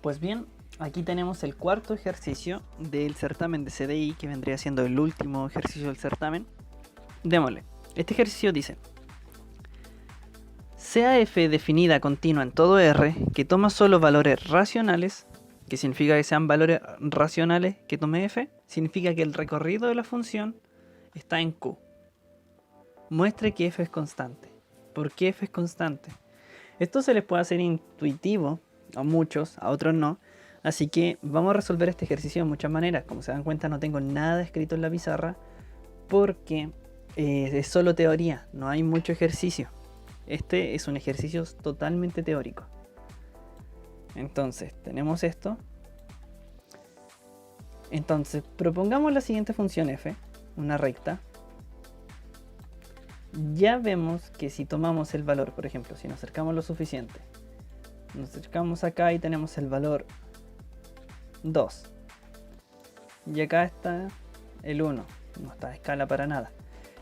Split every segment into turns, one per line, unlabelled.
Pues bien, aquí tenemos el cuarto ejercicio del certamen de CDI, que vendría siendo el último ejercicio del certamen. Démosle. Este ejercicio dice: sea f definida continua en todo R que toma solo valores racionales, que significa que sean valores racionales que tome f, significa que el recorrido de la función está en Q. Muestre que f es constante. ¿Por qué f es constante? Esto se les puede hacer intuitivo a muchos, a otros no. Así que vamos a resolver este ejercicio de muchas maneras. Como se dan cuenta, no tengo nada escrito en la pizarra porque es solo teoría, no hay mucho ejercicio. Este es un ejercicio totalmente teórico. Entonces, tenemos esto. Entonces, propongamos la siguiente función f, una recta. Ya vemos que si tomamos el valor, por ejemplo, si nos acercamos lo suficiente, nos acercamos acá y tenemos el valor 2. Y acá está el 1, no está a escala para nada.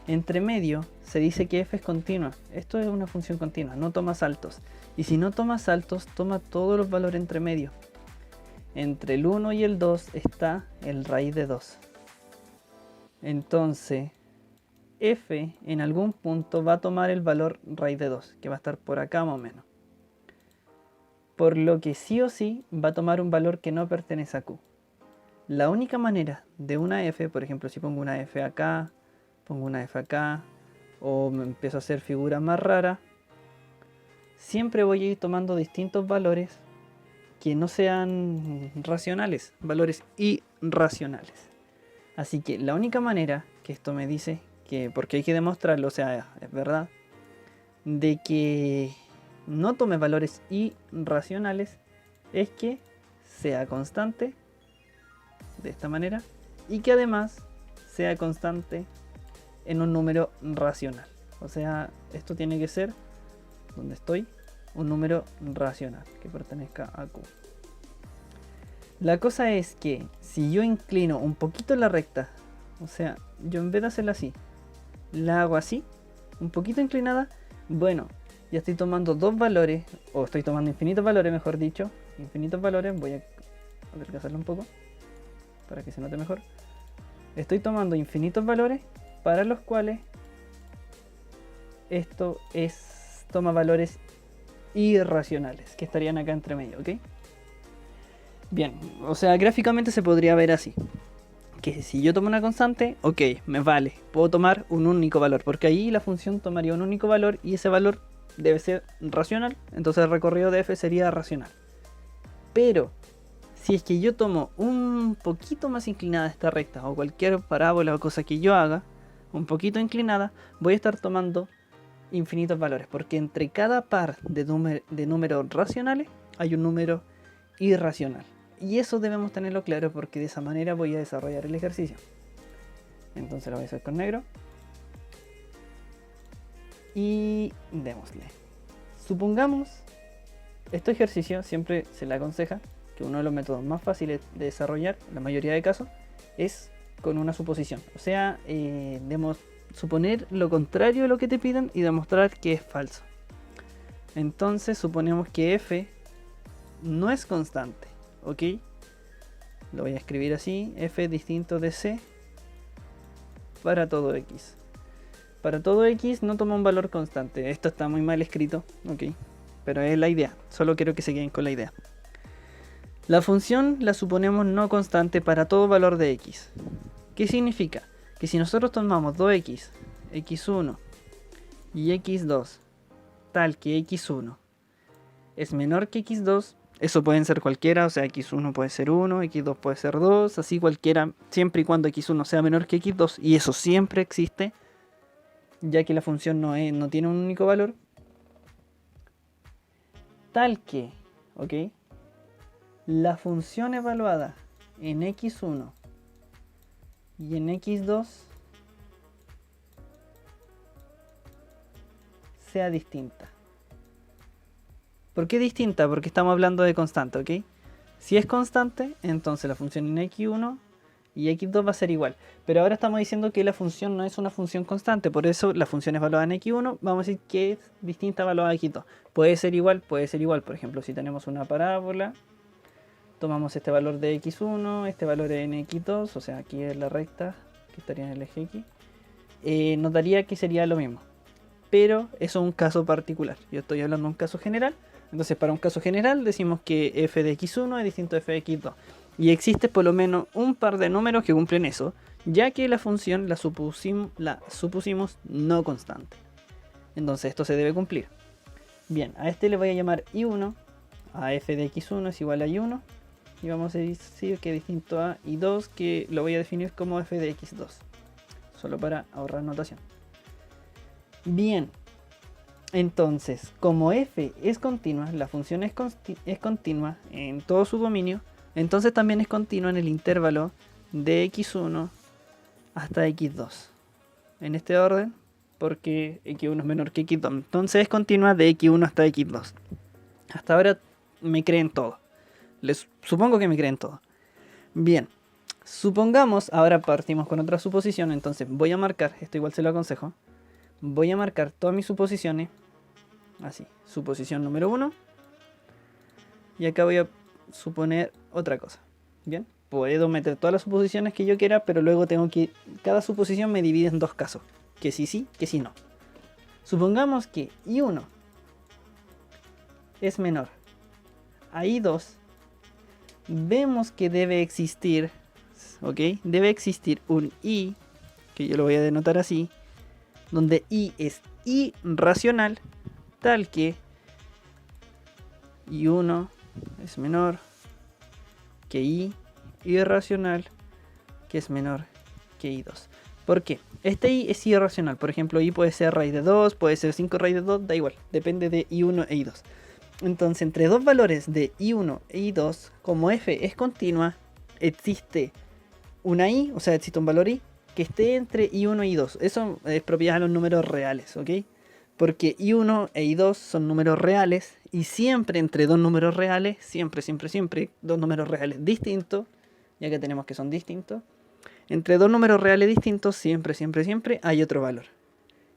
Entre medio se dice que f es continua. Esto es una función continua, no toma saltos. Y si no toma saltos, toma todos los valores entre medio. Entre el 1 y el 2 está el raíz de 2. Entonces, f en algún punto va a tomar el valor raíz de 2, que va a estar por acá más o menos. Por lo que sí o sí va a tomar un valor que no pertenece a Q. La única manera de una f, por ejemplo, si pongo una f acá, pongo una f acá, o me empiezo a hacer figuras más raras, siempre voy a ir tomando distintos valores que no sean racionales, valores irracionales. Así que la única manera que esto me dice, que porque hay que demostrarlo, o sea, es verdad, de que no tome valores irracionales, es que sea constante de esta manera y que además sea constante en un número racional. O sea, esto tiene que ser, donde estoy, un número racional que pertenezca a Q. La cosa es que si yo inclino un poquito la recta, o sea, yo en vez de hacerla así, la hago así, un poquito inclinada, bueno, ya estoy tomando dos valores, o estoy tomando infinitos valores, mejor dicho, infinitos valores. Voy a adelgazarlo un poco para que se note mejor. Estoy tomando infinitos valores para los cuales esto toma valores irracionales, que estarían acá entre medio, ¿ok? Bien, o sea, gráficamente se podría ver así. Que si yo tomo una constante, ok, me vale, puedo tomar un único valor, porque ahí la función tomaría un único valor y ese valor debe ser racional, entonces el recorrido de f sería racional. Pero si es que yo tomo un poquito más inclinada esta recta, o cualquier parábola o cosa que yo haga, un poquito inclinada, voy a estar tomando infinitos valores, porque entre cada par de números racionales hay un número irracional. Y eso debemos tenerlo claro, porque de esa manera voy a desarrollar el ejercicio. Entonces lo voy a hacer con negro. Y démosle. Supongamos, este ejercicio siempre se le aconseja que uno de los métodos más fáciles de desarrollar, en la mayoría de casos, es con una suposición. O sea, debemos suponer lo contrario de lo que te piden y demostrar que es falso. Entonces suponemos que f no es constante. ¿Ok? Lo voy a escribir así: f distinto de c para todo x. Para todo x no toma un valor constante. Esto está muy mal escrito, ¿ok? Pero es la idea, solo quiero que se queden con la idea. La función la suponemos no constante para todo valor de x. ¿Qué significa? Que si nosotros tomamos 2x, x1 y x2, tal que x1 es menor que x2, eso pueden ser cualquiera, o sea, x1 puede ser 1, x2 puede ser 2, así cualquiera, siempre y cuando x1 sea menor que x2, y eso siempre existe, ya que la función no tiene un único valor, tal que, ¿ok? La función evaluada en x1 y en x2 sea distinta. ¿Por qué distinta? Porque estamos hablando de constante, ¿ok? Si es constante, entonces la función en x1 y x2 va a ser igual. Pero ahora estamos diciendo que la función no es una función constante, por eso la función evaluada en x1, vamos a decir que es distinta evaluada en x2. Puede ser igual, puede ser igual. Por ejemplo, si tenemos una parábola tomamos este valor de x1, este valor en x2, o sea, aquí es la recta que estaría en el eje x, nos daría que sería lo mismo. Pero eso es un caso particular. Yo estoy hablando de un caso general. Entonces, para un caso general decimos que f de x1 es distinto de f de x2. Y existe por lo menos un par de números que cumplen eso, ya que la función la supusimos no constante. Entonces esto se debe cumplir. Bien, a este le voy a llamar i1, a f de x1 es igual a i1, y vamos a decir que es distinto a i2, que lo voy a definir como f de x2, solo para ahorrar notación. Bien, entonces, como f es continua, la función es continua en todo su dominio, entonces también es continua en el intervalo de x1 hasta x2. En este orden, porque x1 es menor que x2. Entonces es continua de x1 hasta x2. Hasta ahora me creen todo. Les supongo que me creen todo. Bien, supongamos, ahora partimos con otra suposición, entonces voy a marcar, esto igual se lo aconsejo, voy a marcar todas mis suposiciones, así, suposición número 1, y acá voy a suponer otra cosa. Bien, puedo meter todas las suposiciones que yo quiera, pero luego tengo que, cada suposición me divide en dos casos, que sí, que sí no. Supongamos que i1 es menor a i2, vemos que debe existir, ¿ok? Debe existir un i, que yo lo voy a denotar así, donde i es irracional, tal que i1 es menor que i irracional, que es menor que i2. ¿Por qué? Este i es irracional. Por ejemplo, i puede ser raíz de 2, puede ser 5 raíz de 2, da igual, depende de i1 e i2. Entonces, entre dos valores de i1 e i2, como f es continua, existe una i, o sea, existe un valor i, que esté entre i1 y i2. Eso es propiedad de los números reales, ¿ok? Porque i1 e i2 son números reales, y siempre entre dos números reales, siempre, dos números reales distintos, ya que tenemos que son distintos, entre dos números reales distintos, siempre hay otro valor.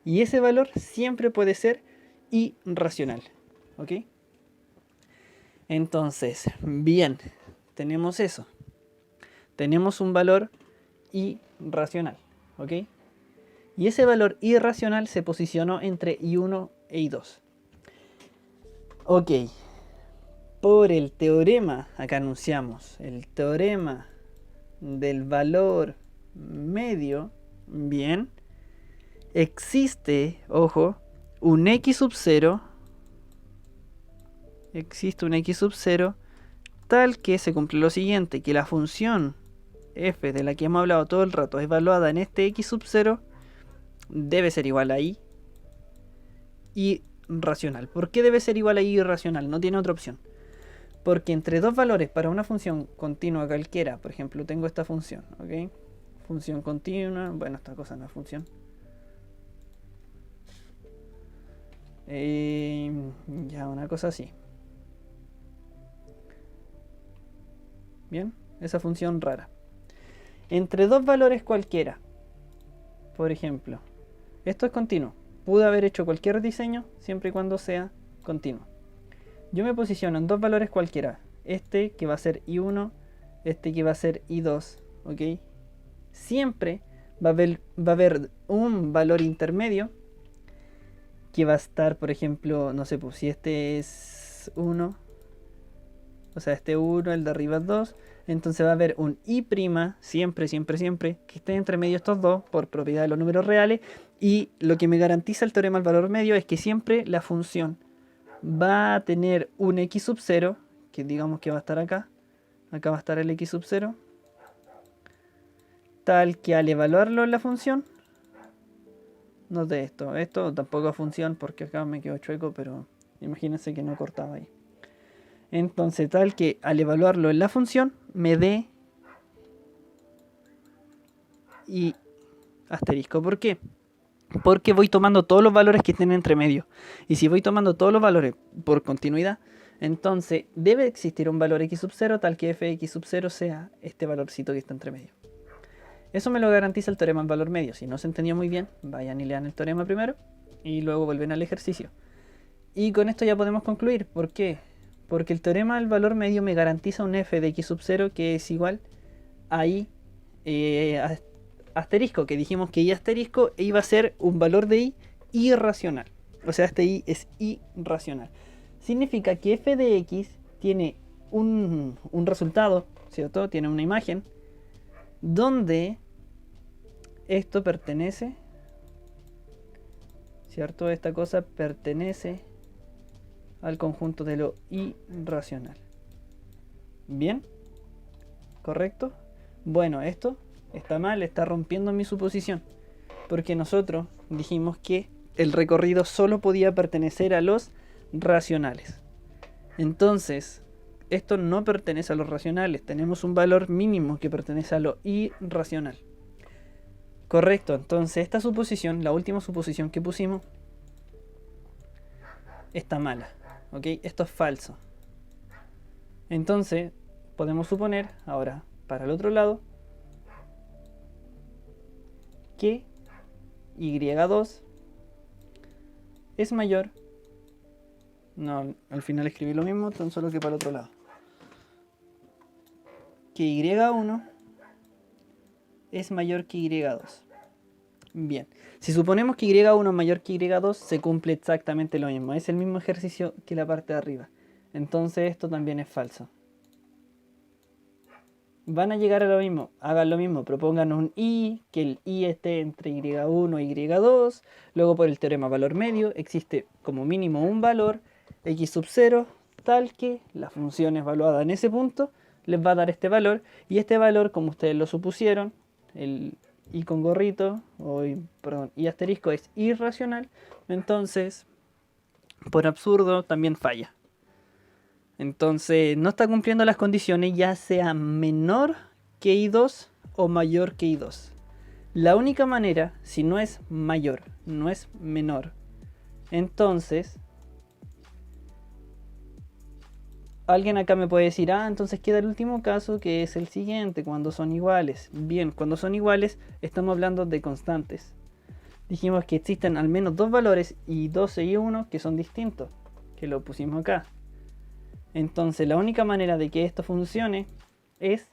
Y ese valor siempre puede ser irracional, ¿ok? Entonces, bien, tenemos eso. Tenemos un valor irracional, ¿ok? Y ese valor irracional se posicionó entre i1 e i2. Ok, por el teorema, acá anunciamos el teorema del valor medio, bien, existe, ojo, un x sub 0, tal que se cumple lo siguiente, que la función f de la que hemos hablado todo el rato evaluada en este x sub 0 debe ser igual a i irracional. ¿Por qué debe ser igual a i irracional? No tiene otra opción. Porque entre dos valores para una función continua cualquiera, por ejemplo, tengo esta función, ¿ok? Función continua, bueno, esta cosa no es función. Ya, una cosa así. Bien, esa función rara. Entre dos valores cualquiera, por ejemplo, esto es continuo. Pude haber hecho cualquier diseño siempre y cuando sea continuo. Yo me posiciono en dos valores cualquiera. Este que va a ser i1, este que va a ser i2, ¿ok? Siempre va a haber un valor intermedio que va a estar, por ejemplo, no sé, pues si este es 1, o sea, este 1, el de arriba es 2, entonces va a haber un i', siempre, que esté entre medio estos dos, por propiedad de los números reales, y lo que me garantiza el teorema del valor medio es que siempre la función va a tener un x sub 0, que digamos que va a estar acá va a estar el x sub 0, tal que al evaluarlo en la función, no de esto tampoco es función porque acá me quedó chueco, pero imagínense que no cortaba ahí. Entonces tal que al evaluarlo en la función me dé y asterisco. ¿Por qué? Porque voy tomando todos los valores que estén entre medio. Y si voy tomando todos los valores por continuidad, entonces debe existir un valor x sub 0 tal que f de x sub 0 sea este valorcito que está entre medio. Eso me lo garantiza el teorema del valor medio. Si no se entendió muy bien, vayan y lean el teorema primero y luego vuelven al ejercicio. Y con esto ya podemos concluir. ¿Por qué? Porque el teorema del valor medio me garantiza un f de x sub 0 que es igual a i asterisco, que dijimos que i asterisco iba a ser un valor de i irracional. O sea, este i es irracional. Significa que f de x tiene un resultado, ¿cierto? Tiene una imagen donde esto pertenece, ¿cierto? Esta cosa pertenece al conjunto de lo irracional. ¿Bien? ¿Correcto? Bueno, esto está mal, está rompiendo mi suposición. Porque nosotros dijimos que el recorrido solo podía pertenecer a los racionales. Entonces, esto no pertenece a los racionales. Tenemos un valor mínimo que pertenece a lo irracional. Correcto, entonces esta suposición, la última suposición que pusimos, está mala. ¿Ok? Esto es falso. Entonces, podemos suponer, ahora, para el otro lado, que y2 es mayor. No, al final escribí lo mismo, tan solo que para el otro lado. Que y1 es mayor que y2. Bien, si suponemos que y1 es mayor que y2, se cumple exactamente lo mismo. Es el mismo ejercicio que la parte de arriba. Entonces esto también es falso. Van a llegar a lo mismo, hagan lo mismo, propongan un i, que el i esté entre y1 y y2, luego por el teorema valor medio existe como mínimo un valor x sub 0 tal que la función evaluada en ese punto les va a dar este valor, y este valor, como ustedes lo supusieron, el i con gorrito, perdón, i asterisco es irracional, entonces por absurdo también falla. Entonces no está cumpliendo las condiciones, ya sea menor que i2 o mayor que i2. La única manera, si no es mayor, no es menor, entonces alguien acá me puede decir, entonces queda el último caso, que es el siguiente, cuando son iguales. Bien, cuando son iguales estamos hablando de constantes. Dijimos que existen al menos dos valores, i2 e i1, que son distintos, que lo pusimos acá. Entonces la única manera de que esto funcione es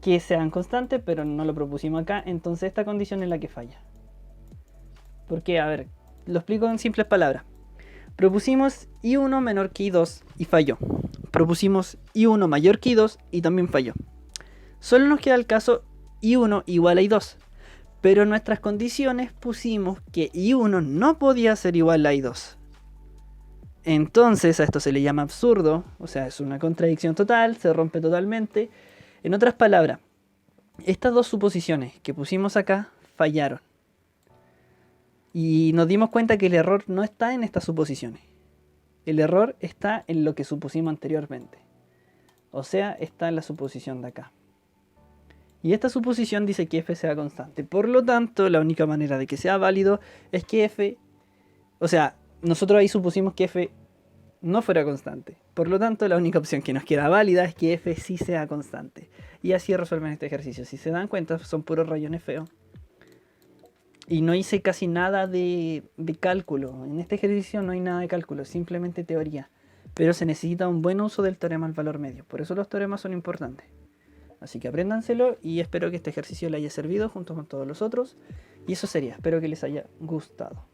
que sean constantes, pero no lo propusimos acá. Entonces esta condición es la que falla. ¿Por qué? A ver, lo explico en simples palabras. Propusimos i1 menor que i2 y falló. Propusimos i1 mayor que i2 y también falló. Solo nos queda el caso i1 igual a i2. Pero en nuestras condiciones pusimos que i1 no podía ser igual a i2. Entonces a esto se le llama absurdo, o sea, es una contradicción total, se rompe totalmente. En otras palabras, estas dos suposiciones que pusimos acá fallaron. Y nos dimos cuenta que el error no está en estas suposiciones. El error está en lo que supusimos anteriormente. O sea, está en la suposición de acá. Y esta suposición dice que f sea constante. Por lo tanto, la única manera de que sea válido es que f... O sea, nosotros ahí supusimos que f no fuera constante. Por lo tanto, la única opción que nos queda válida es que f sí sea constante. Y así resuelven este ejercicio. Si se dan cuenta, son puros rayones feos. Y no hice casi nada de cálculo. En este ejercicio no hay nada de cálculo, simplemente teoría. Pero se necesita un buen uso del teorema del valor medio. Por eso los teoremas son importantes. Así que apréndanselo y espero que este ejercicio les haya servido junto con todos los otros. Y eso sería, espero que les haya gustado.